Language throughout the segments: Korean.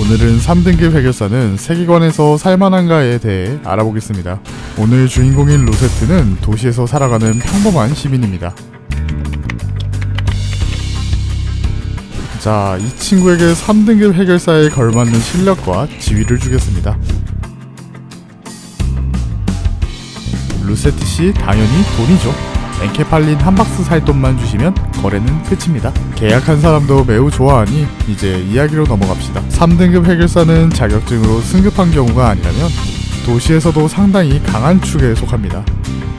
오늘은 3등급 해결사는 세계관에서 살만한가에 대해 알아보겠습니다. 오늘 주인공인 루세트는 도시에서 살아가는 평범한 시민입니다. 자, 이 친구에게 3등급 해결사에 걸맞는 실력과 지위를 주겠습니다. 루세트씨 당연히 돈이죠. 엔케팔린 한 박스 살 돈만 주시면 거래는 끝입니다. 계약한 사람도 매우 좋아하니 이제 이야기로 넘어갑시다. 3등급 해결사는 자격증으로 승급한 경우가 아니라면 도시에서도 상당히 강한 축에 속합니다.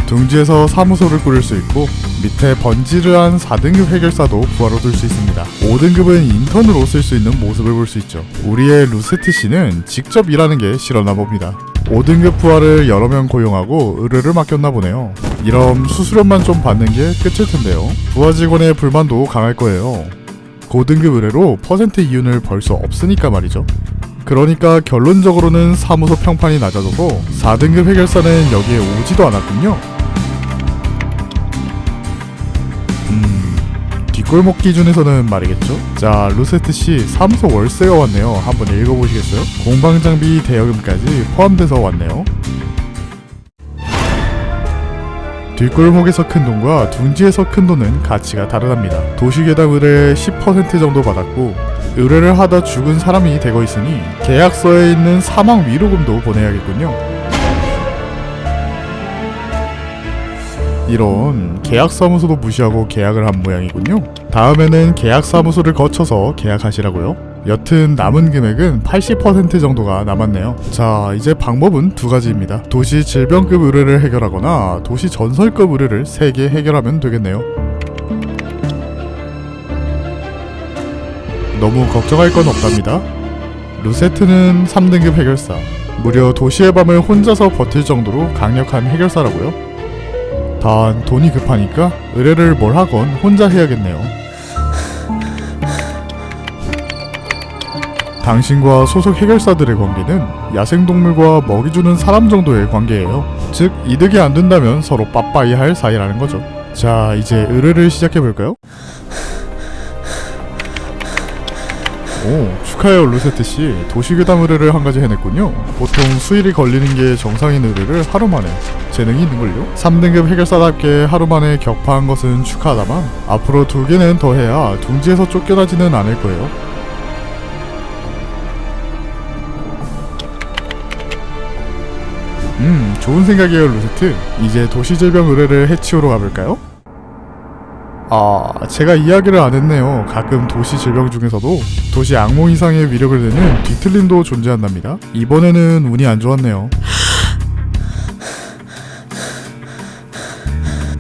둥지에서 사무소를 꾸릴 수 있고 밑에 번지르한 4등급 해결사도 부하로 둘 수 있습니다. 5등급은 인턴으로 쓸 수 있는 모습을 볼 수 있죠. 우리의 루세트 씨는 직접 일하는 게 싫었나 봅니다. 5등급 부하를 여러 명 고용하고 의뢰를 맡겼나 보네요. 이럼 수수료만 좀 받는 게 끝일 텐데요. 부하 직원의 불만도 강할 거예요. 고등급 의뢰로 퍼센트 이윤을 벌 수 없으니까 말이죠. 그러니까 결론적으로는 사무소 평판이 낮아져서 4등급 해결사는 여기에 오지도 않았군요. 뒷골목 기준에서는 말이겠죠. 자, 루세트씨 사무소 월세가 왔네요. 한번 읽어보시겠어요? 공방장비 대여금까지 포함돼서 왔네요. 뒷골목에서 큰 돈과 둥지에서 큰 돈은 가치가 다르답니다. 도시계당 의뢰 10% 정도 받았고 의뢰를 하다 죽은 사람이 되고 있으니 계약서에 있는 사망 위로금도 보내야겠군요. 이런 계약사무소도 무시하고 계약을 한 모양이군요. 다음에는 계약사무소를 거쳐서 계약하시라고요. 여튼 남은 금액은 80% 정도가 남았네요. 자, 이제 방법은 두 가지입니다. 도시 질병급 의뢰를 해결하거나 도시 전설급 의뢰를 3개 해결하면 되겠네요. 너무 걱정할 건 없답니다. 루세트는 3등급 해결사, 무려 도시의 밤을 혼자서 버틸 정도로 강력한 해결사라고요. 단 돈이 급하니까 의뢰를 뭘 하건 혼자 해야겠네요. 당신과 소속 해결사들의 관계는 야생동물과 먹이 주는 사람 정도의 관계예요. 즉 이득이 안 된다면 서로 빠빠이 할 사이라는 거죠. 자, 이제 의뢰를 시작해볼까요? 오, 축하해요 루세트씨. 도시괴담 의뢰를 한 가지 해냈군요. 보통 수일이 걸리는 게 정상인 의뢰를 하루 만에. 재능이 있는걸요? 3등급 해결사답게 하루 만에 격파한 것은 축하하다만 앞으로 2개는 더 해야 둥지에서 쫓겨나지는 않을 거예요. 좋은 생각이에요 루세트. 이제 도시질병 의뢰를 해치우러 가볼까요? 제가 이야기를 안 했네요. 가끔 도시 질병 중에서도 도시 악몽 이상의 위력을 내는 뒤틀림도 존재한답니다. 이번에는 운이 안 좋았네요.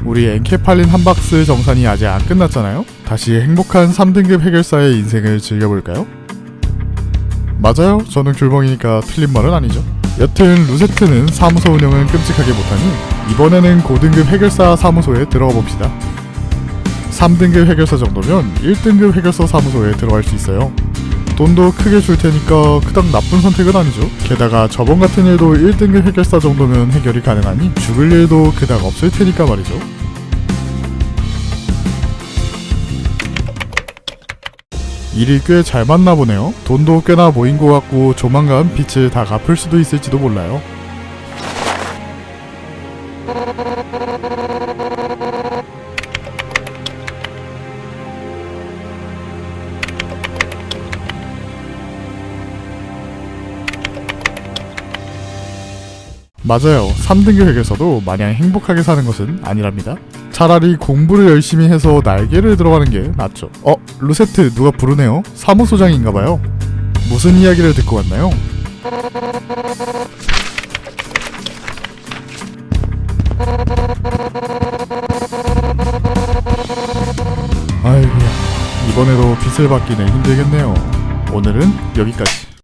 우리 엔케팔린 한 박스 정산이 아직 안 끝났잖아요? 다시 행복한 3등급 해결사의 인생을 즐겨볼까요? 맞아요. 저는 귤멍이니까 틀린 말은 아니죠. 여튼 루세트는 사무소 운영은 끔찍하게 못하니 이번에는 고등급 해결사 사무소에 들어가 봅시다. 3등급 해결사 정도면 1등급 해결사 사무소에 들어갈 수 있어요. 돈도 크게 줄 테니까 그닥 나쁜 선택은 아니죠. 게다가 저번 같은 일도 1등급 해결사 정도면 해결이 가능하니 죽을 일도 그닥 없을 테니까 말이죠. 일이 꽤 잘 맞나 보네요. 돈도 꽤나 모인 것 같고 조만간 빚을 다 갚을 수도 있을지도 몰라요. 맞아요. 3등급 해결사도 마냥 행복하게 사는 것은 아니랍니다. 차라리 공부를 열심히 해서 날개를 들어가는 게 낫죠. 루세트 누가 부르네요? 사무소장인가봐요. 무슨 이야기를 듣고 왔나요? 아이고야, 이번에도 빚을 받기는 힘들겠네요. 오늘은 여기까지.